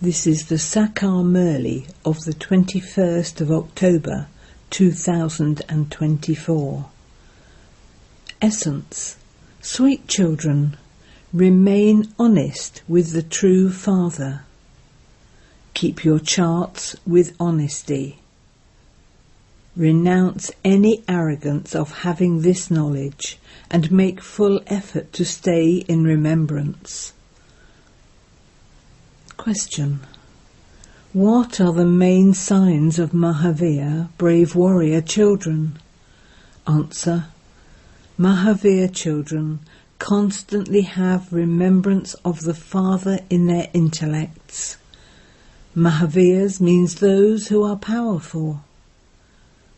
This is the Sakar Murli of the 21st of October 2024. Essence. Sweet children, remain honest with the true Father. Keep your charts with honesty. Renounce any arrogance of having this knowledge and make full effort to stay in remembrance. Question. What are the main signs of Mahavir, brave warrior children? Answer. Mahavir children constantly have remembrance of the Father in their intellects. Mahavirs means those who are powerful.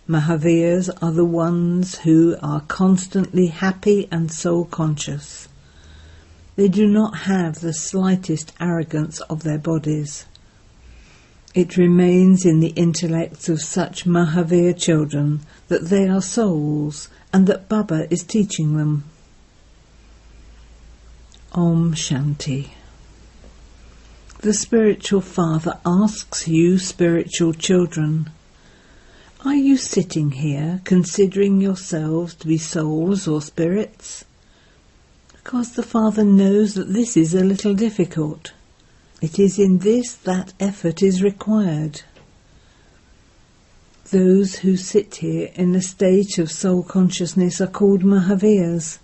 Mahavirs are the ones who are constantly happy and soul-conscious. They do not have the slightest arrogance of their bodies. It remains in the intellects of such Mahavir children that they are souls and that Baba is teaching them. Om Shanti. The Spiritual Father asks you, spiritual children, are you sitting here considering yourselves to be souls or spirits? Because the Father knows that this is a little difficult. It is in this that effort is required. Those who sit here in a state of soul consciousness are called Mahavirs.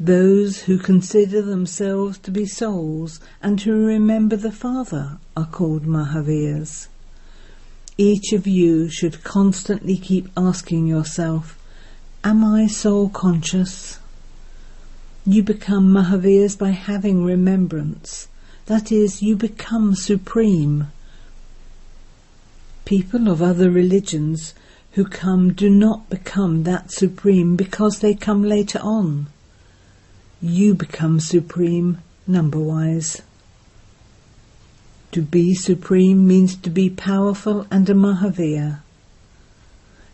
Those who consider themselves to be souls and who remember the Father are called Mahavirs. Each of you should constantly keep asking yourself, am I soul conscious? You become Mahavirs by having remembrance. That is, you become supreme. People of other religions who come do not become that supreme because they come later on. You become supreme number-wise. To be supreme means to be powerful and a Mahavir.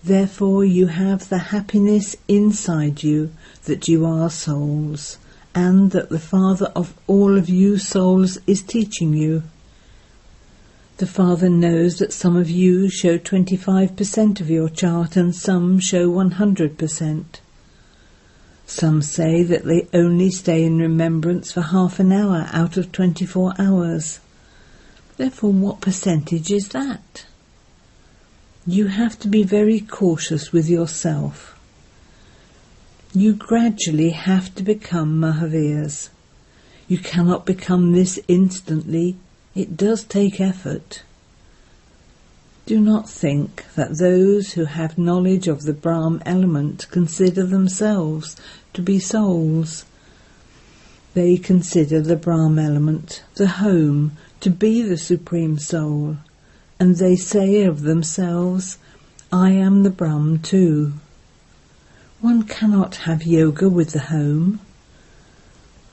Therefore you have the happiness inside you that you are souls, and that the Father of all of you souls is teaching you. The Father knows that some of you show 25% of your chart and some show 100%. Some say that they only stay in remembrance for half an hour out of 24 hours. Therefore, what percentage is that? You have to be very cautious with yourself. You gradually have to become Mahavirs. You cannot become this instantly. It does take effort. Do not think that those who have knowledge of the Brahm element consider themselves to be souls. They consider the Brahm element, the home, to be the Supreme Soul, and they say of themselves, I am the Brahm too. One cannot have yoga with the home.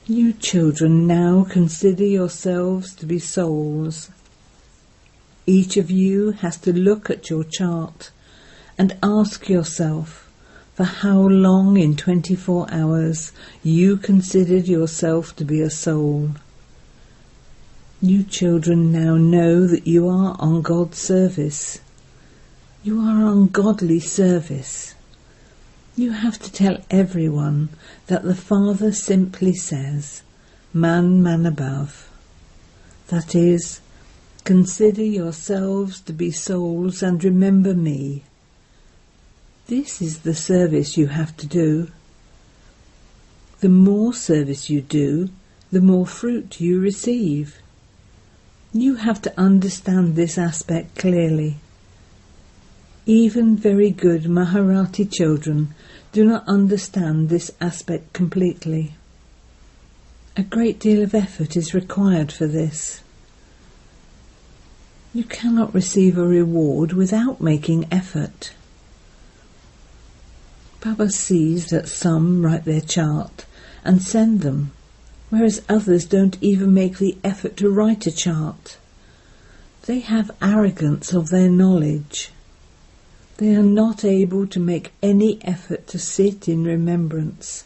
You children now consider yourselves to be souls. Each of you has to look at your chart and ask yourself for how long in 24 hours you considered yourself to be a soul. You children now know that you are on God's service. You are on godly service. You have to tell everyone that the Father simply says, man, man above. That is, consider yourselves to be souls and remember me. This is the service you have to do. The more service you do, the more fruit you receive. You have to understand this aspect clearly. Even very good Maharati children do not understand this aspect completely. A great deal of effort is required for this. You cannot receive a reward without making effort. Baba sees that some write their chart and send them, whereas others don't even make the effort to write a chart. They have arrogance of their knowledge. They are not able to make any effort to sit in remembrance.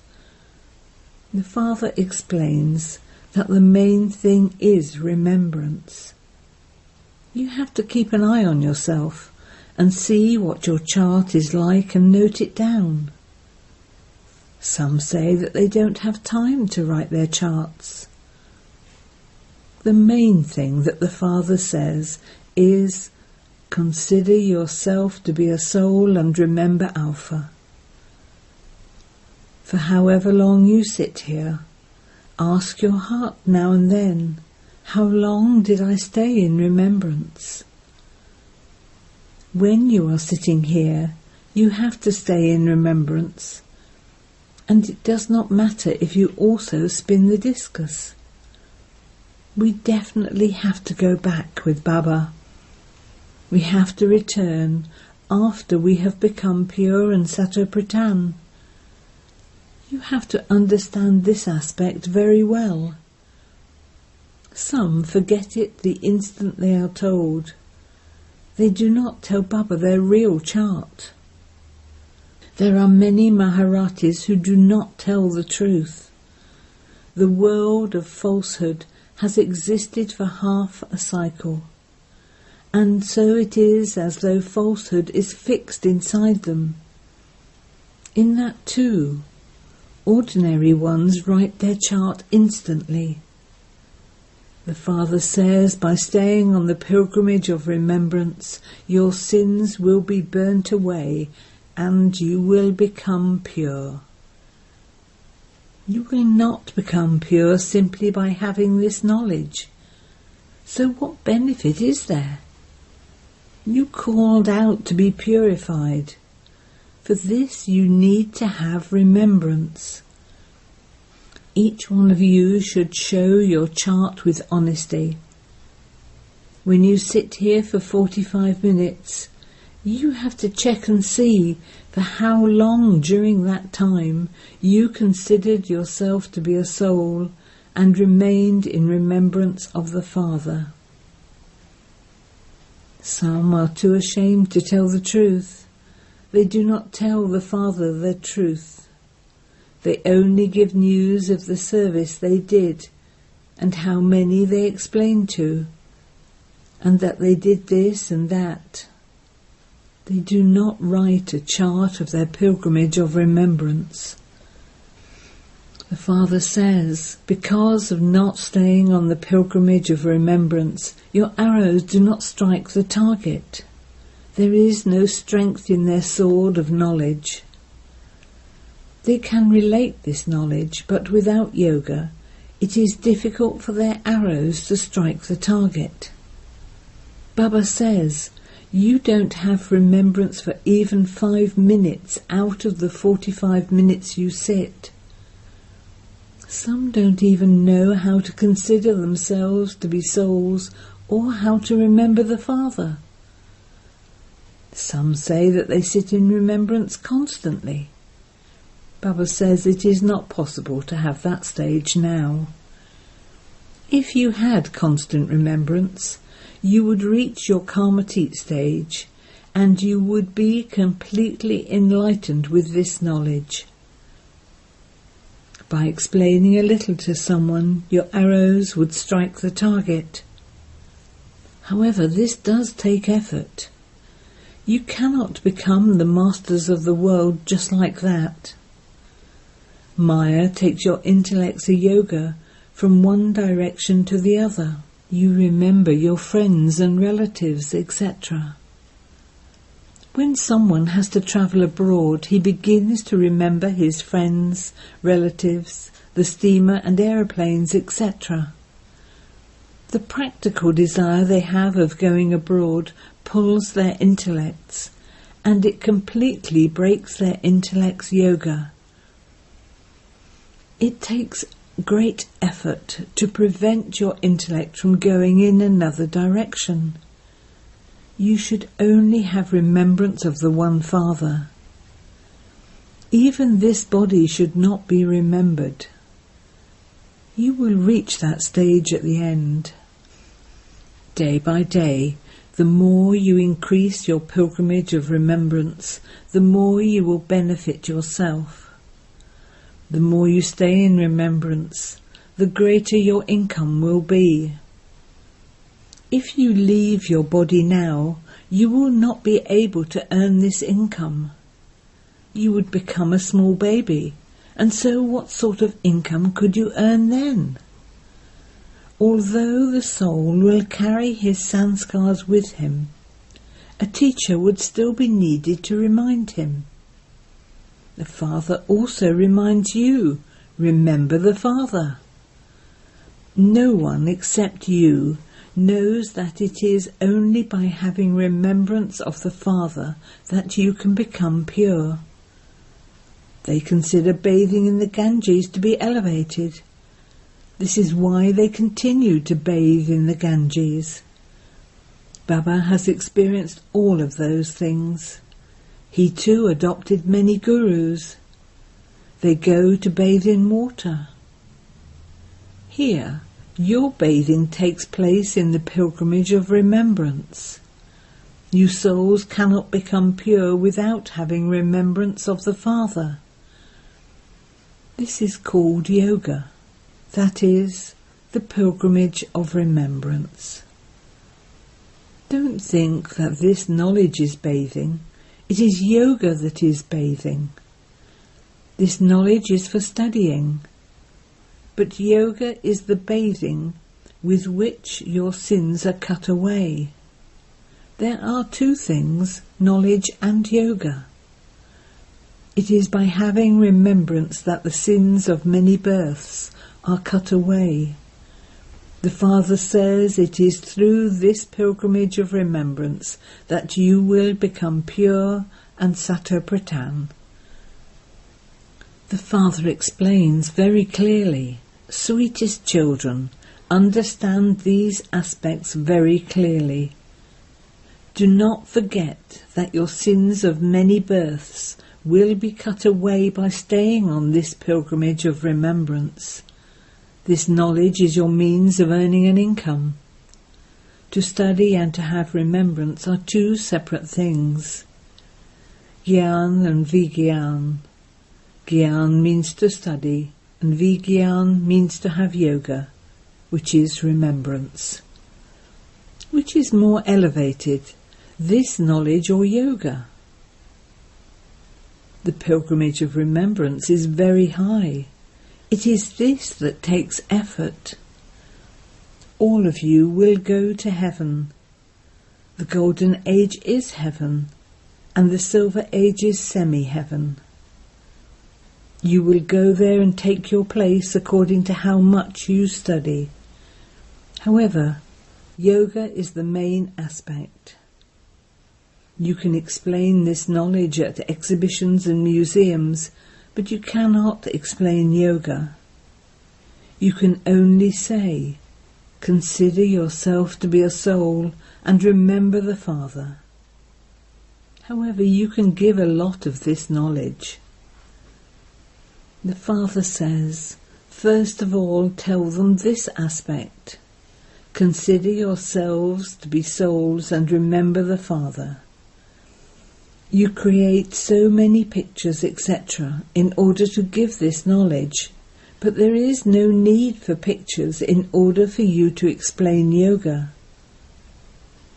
The Father explains that the main thing is remembrance. You have to keep an eye on yourself and see what your chart is like and note it down. Some say that they don't have time to write their charts. The main thing that the Father says is, consider yourself to be a soul and remember Alpha. For however long you sit here, ask your heart now and then, how long did I stay in remembrance? When you are sitting here, you have to stay in remembrance, and it does not matter if you also spin the discus. We definitely have to go back with Baba. We have to return after we have become pure and Satopratan. You have to understand this aspect very well. Some forget it the instant they are told. They do not tell Baba their real chart. There are many Maharatis who do not tell the truth. The world of falsehood has existed for half a cycle, and so it is as though falsehood is fixed inside them. In that too, ordinary ones write their chart instantly. The Father says, by staying on the pilgrimage of remembrance, your sins will be burnt away and you will become pure. You will not become pure simply by having this knowledge. So what benefit is there? You called out to be purified. For this you need to have remembrance. Each one of you should show your chart with honesty. When you sit here for 45 minutes, you have to check and see for how long during that time you considered yourself to be a soul and remained in remembrance of the Father. Some are too ashamed to tell the truth. They do not tell the Father the truth. They only give news of the service they did and how many they explained to, and that they did this and that. They do not write a chart of their pilgrimage of remembrance. The Father says, because of not staying on the pilgrimage of remembrance, your arrows do not strike the target. There is no strength in their sword of knowledge. They can relate this knowledge, but without yoga, it is difficult for their arrows to strike the target. Baba says, you don't have remembrance for even 5 minutes out of the 45 minutes you sit. Some don't even know how to consider themselves to be souls or how to remember the Father. Some say that they sit in remembrance constantly. Baba says it is not possible to have that stage now. If you had constant remembrance, you would reach your Karmatit stage and you would be completely enlightened with this knowledge. By explaining a little to someone, your arrows would strike the target. However, this does take effort. You cannot become the masters of the world just like that. Maya takes your intellect's yoga from one direction to the other. You remember your friends and relatives, etc. When someone has to travel abroad, he begins to remember his friends, relatives, the steamer and aeroplanes, etc. The practical desire they have of going abroad pulls their intellects, and it completely breaks their intellect's yoga. It takes great effort to prevent your intellect from going in another direction. You should only have remembrance of the one Father. Even this body should not be remembered. You will reach that stage at the end. Day by day, the more you increase your pilgrimage of remembrance, the more you will benefit yourself. The more you stay in remembrance, the greater your income will be. If you leave your body now, you will not be able to earn this income. You would become a small baby, and so what sort of income could you earn then? Although the soul will carry his sanskars with him, a teacher would still be needed to remind him. The Father also reminds you, remember the Father. No one except you knows that it is only by having remembrance of the Father that you can become pure. They consider bathing in the Ganges to be elevated. This is why they continue to bathe in the Ganges. Baba has experienced all of those things. He too adopted many gurus. They go to bathe in water. Here, your bathing takes place in the pilgrimage of remembrance. You souls cannot become pure without having remembrance of the Father. This is called yoga, that is, the pilgrimage of remembrance. Don't think that this knowledge is bathing. It is yoga that is bathing. This knowledge is for studying, but yoga is the bathing with which your sins are cut away. There are two things, knowledge and yoga. It is by having remembrance that the sins of many births are cut away. The Father says it is through this pilgrimage of remembrance that you will become pure and Sato-Pratan. The Father explains very clearly, sweetest children, understand these aspects very clearly. Do not forget that your sins of many births will be cut away by staying on this pilgrimage of remembrance. This knowledge is your means of earning an income. To study and to have remembrance are two separate things. Gyan and Vigyan. Gyan means to study, and Vigyan means to have yoga, which is remembrance. Which is more elevated, this knowledge or yoga? The pilgrimage of remembrance is very high. It is this that takes effort. All of you will go to heaven. The golden age is heaven, and the silver age is semi-heaven. You will go there and take your place according to how much you study. However, yoga is the main aspect. You can explain this knowledge at exhibitions and museums, but you cannot explain yoga. You can only say, consider yourself to be a soul and remember the Father. However, you can give a lot of this knowledge. The Father says, first of all, tell them this aspect. Consider yourselves to be souls and remember the Father. You create so many pictures, etc., in order to give this knowledge, but there is no need for pictures in order for you to explain yoga.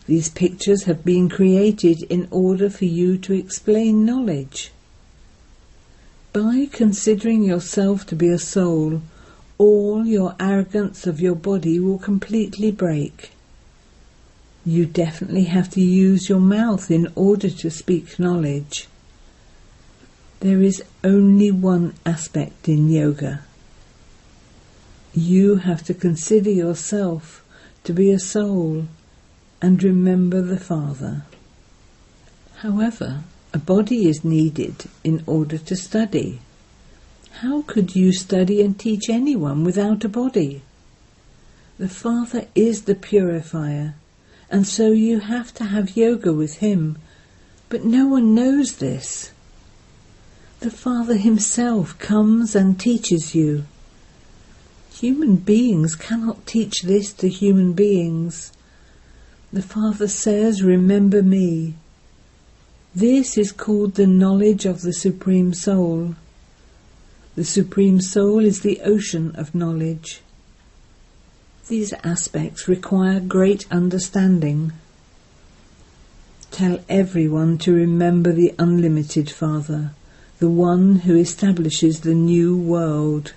These pictures have been created in order for you to explain knowledge. By considering yourself to be a soul, all your arrogance of your body will completely break. You definitely have to use your mouth in order to speak knowledge. There is only one aspect in yoga. You have to consider yourself to be a soul and remember the Father. However, a body is needed in order to study. How could you study and teach anyone without a body? The Father is the purifier, and so you have to have yoga with him, but no one knows this. The Father himself comes and teaches you. Human beings cannot teach this to human beings. The Father says, remember me. This is called the knowledge of the Supreme Soul. The Supreme Soul is the ocean of knowledge. These aspects require great understanding. Tell everyone to remember the unlimited Father, the one who establishes the new world.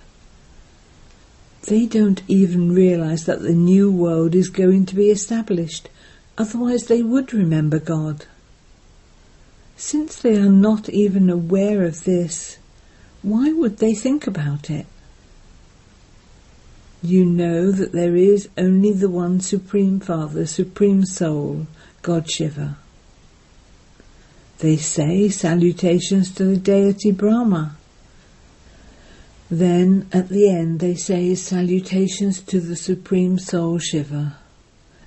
They don't even realize that the new world is going to be established, otherwise they would remember God. Since they are not even aware of this, why would they think about it? You know that there is only the one Supreme Father, Supreme Soul, God Shiva. They say salutations to the deity Brahma. Then at the end they say salutations to the Supreme Soul Shiva.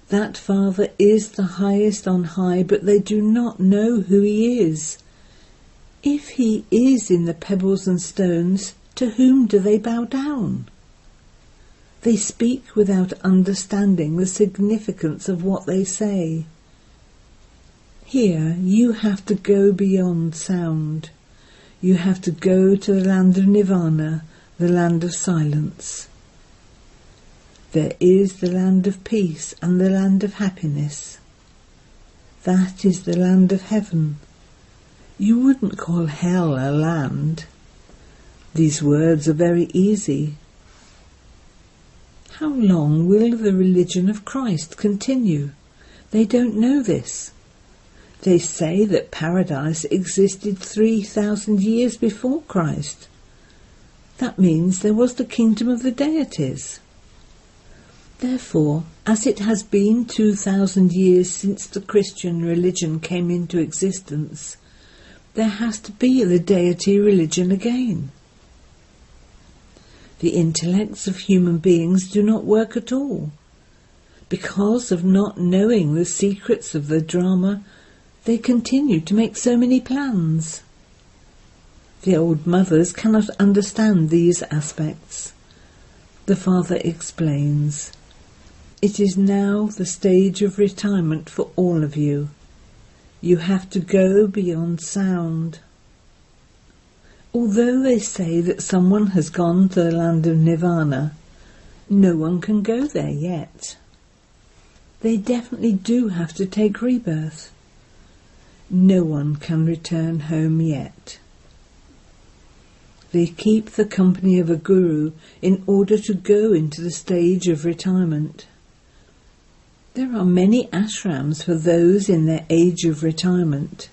That Father is the highest on high, but they do not know who he is. If he is in the pebbles and stones, to whom do they bow down? They speak without understanding the significance of what they say. Here you have to go beyond sound. You have to go to the land of Nirvana, the land of silence. There is the land of peace and the land of happiness. That is the land of heaven. You wouldn't call hell a land. These words are very easy. How long will the religion of Christ continue? They don't know this. They say that paradise existed 3,000 years before Christ. That means there was the kingdom of the deities. Therefore, as it has been 2,000 years since the Christian religion came into existence, there has to be the deity religion again. The intellects of human beings do not work at all. Because of not knowing the secrets of the drama, they continue to make so many plans. The old mothers cannot understand these aspects. The Father explains, "It is now the stage of retirement for all of you. You have to go beyond sound." Although they say that someone has gone to the land of Nirvana, no one can go there yet. They definitely do have to take rebirth. No one can return home yet. They keep the company of a guru in order to go into the stage of retirement. There are many ashrams for those in their age of retirement.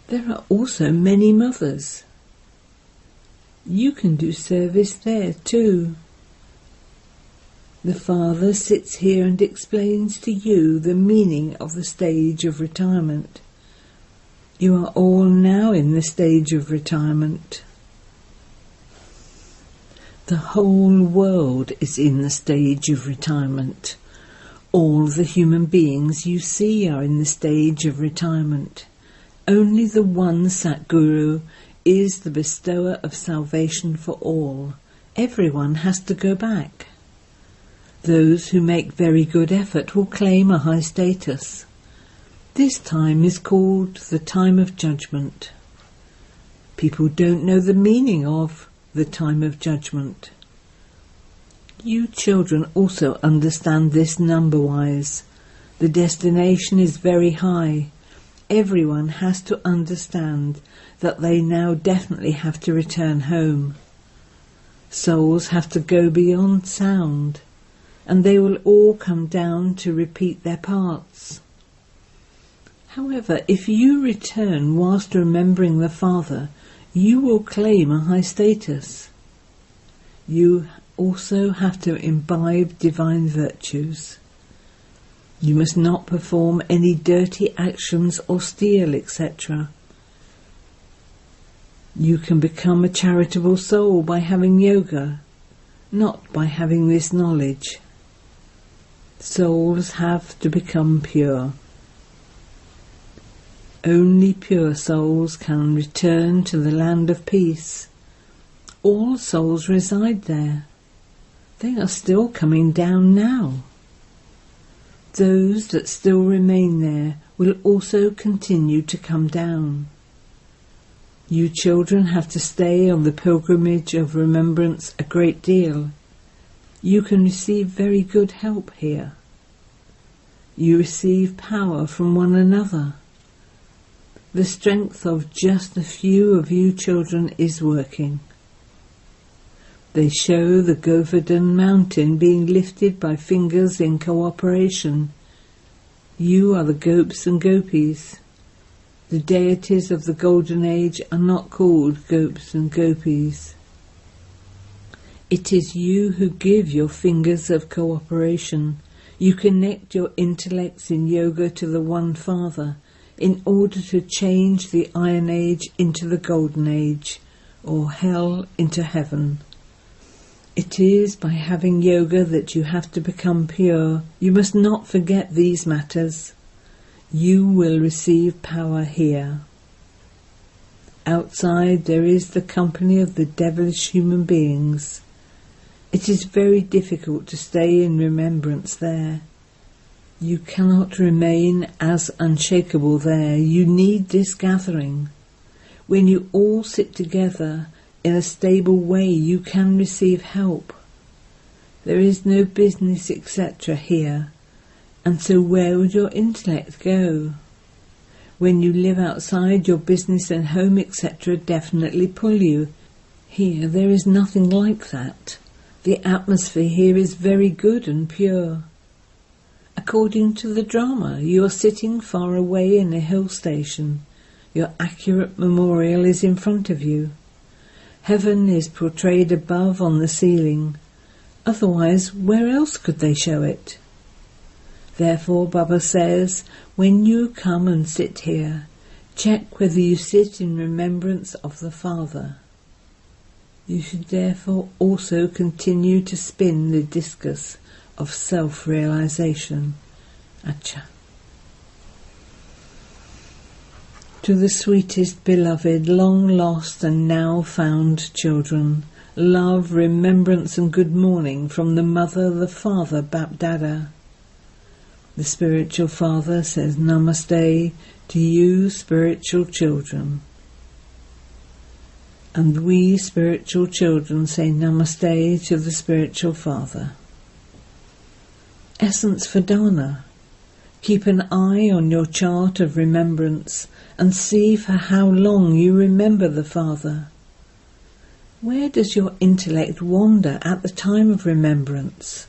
There are also many mothers. You can do service there too. The Father sits here and explains to you the meaning of the stage of retirement. You are all now in the stage of retirement. The whole world is in the stage of retirement. All the human beings you see are in the stage of retirement. Only the one Satguru is the bestower of salvation for all. Everyone has to go back. Those who make very good effort will claim a high status. This time is called the time of judgment. People don't know the meaning of the time of judgment. You children also understand this number-wise. The destination is very high. Everyone has to understand that they now definitely have to return home. Souls have to go beyond sound, and they will all come down to repeat their parts. However, if you return whilst remembering the Father, you will claim a high status. You also have to imbibe divine virtues. You must not perform any dirty actions or steal, etc. You can become a charitable soul by having yoga, not by having this knowledge. Souls have to become pure. Only pure souls can return to the land of peace. All souls reside there. They are still coming down now. Those that still remain there will also continue to come down. You children have to stay on the pilgrimage of remembrance a great deal. You can receive very good help here. You receive power from one another. The strength of just a few of you children is working. They show the Govardhan mountain being lifted by fingers in cooperation. You are the gopes and gopis. The deities of the Golden Age are not called gopes and gopis. It is you who give your fingers of cooperation. You connect your intellects in yoga to the One Father in order to change the Iron Age into the Golden Age, or hell into heaven. It is by having yoga that you have to become pure. You must not forget these matters. You will receive power here. Outside there is the company of the devilish human beings. It is very difficult to stay in remembrance there. You cannot remain as unshakable there. You need this gathering. When you all sit together in a stable way, you can receive help. There is no business, etc. here, and so where would your intellect go? When you live outside, your business and home, etc. definitely pull you. Here there is nothing like that. The atmosphere here is very good and pure. According to the drama, you are sitting far away in a hill station. Your accurate memorial is in front of you. Heaven is portrayed above on the ceiling. Otherwise, where else could they show it? Therefore, Baba says, when you come and sit here, check whether you sit in remembrance of the Father. You should therefore also continue to spin the discus of self-realization. Acha. To the sweetest beloved, long lost and now found children, love, remembrance and good morning from the Mother, the Father, Bap-Dada. The spiritual father says Namaste to you spiritual children. And we spiritual children say Namaste to the spiritual father. Essence for dana. Keep an eye on your chart of remembrance and see for how long you remember the Father. Where does your intellect wander at the time of remembrance?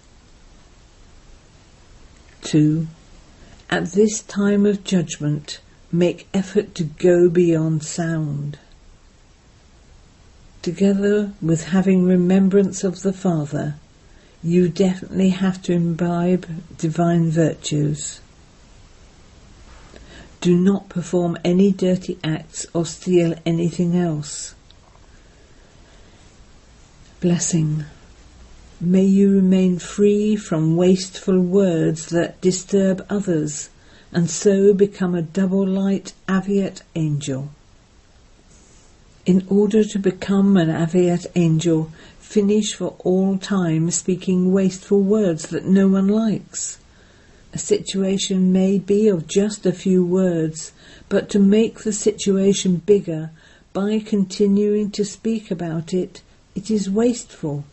2. At this time of judgment, make effort to go beyond sound. Together with having remembrance of the Father, you definitely have to imbibe divine virtues. Do not perform any dirty acts or steal anything else. Blessing. May you remain free from wasteful words that disturb others, and so become a double light Aviat angel. In order to become an Aviat angel, finish for all time speaking wasteful words that no one likes. A situation may be of just a few words, but to make the situation bigger by continuing to speak about it, it is wasteful.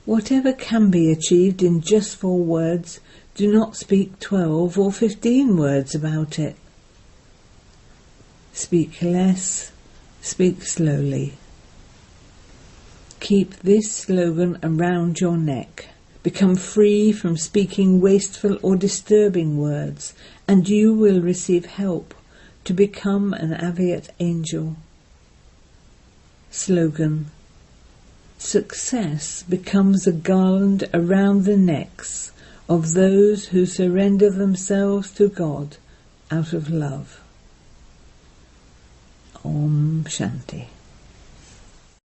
Whatever can be achieved in just 4 words, do not speak 12 or 15 words about it. Speak less, speak slowly. Keep this slogan around your neck. Become free from speaking wasteful or disturbing words, and you will receive help to become an Aviat angel. Slogan. Success becomes a garland around the necks of those who surrender themselves to God out of love. Om Shanti.